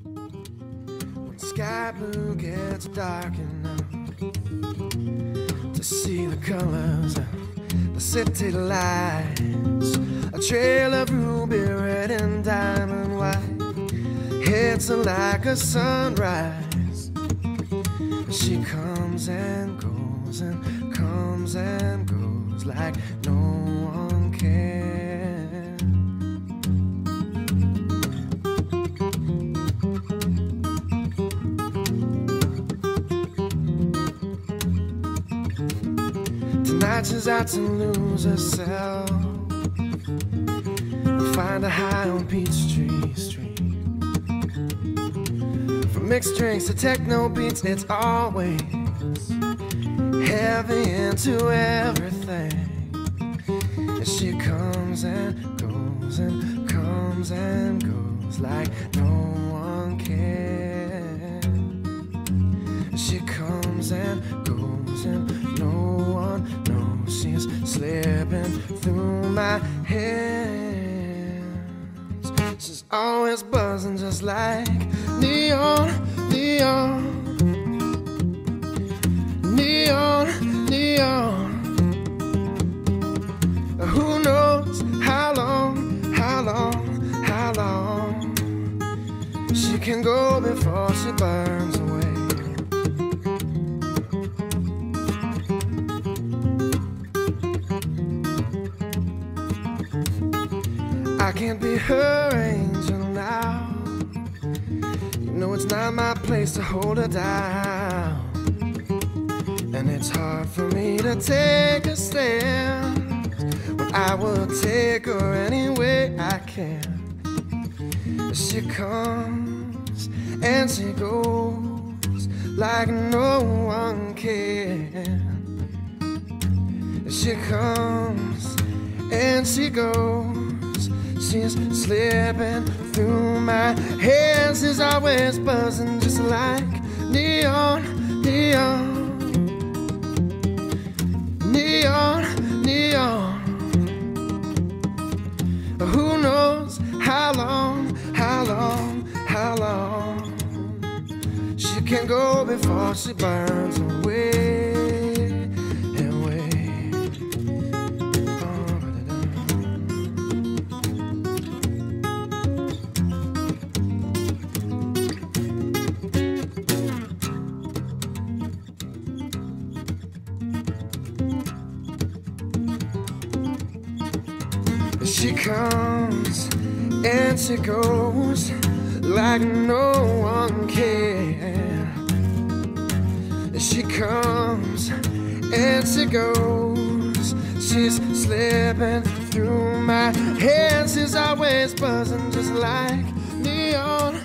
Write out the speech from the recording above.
When sky blue gets dark enough to see the colors of the city lights, a trail of ruby red and diamond white hits her like a sunrise. She comes and goes and comes and goes like no one can. Tonight she's out to lose herself, find her high on Peachtree Street. From mixed drinks to techno beats, it's always heavy into everything. And she comes and goes and comes and goes like no one can. She comes and goes and no one knows she's slipping through my hands. She's always buzzing just like neon, neon, neon, neon. Who knows how long, how long, how long she can go before she burns away. I can't be her angel now. You know it's not my place to hold her down. And it's hard for me to take a stand when I will take her any way I can. She comes and she goes like no one can. She comes and she goes, she's slipping through my hands. She's always buzzing just like neon, neon, neon, neon. Who knows how long, how long, how long she can go before she burns away. She comes and she goes like no one can. She comes and she goes, she's slipping through my hands. She's always buzzing just like neon,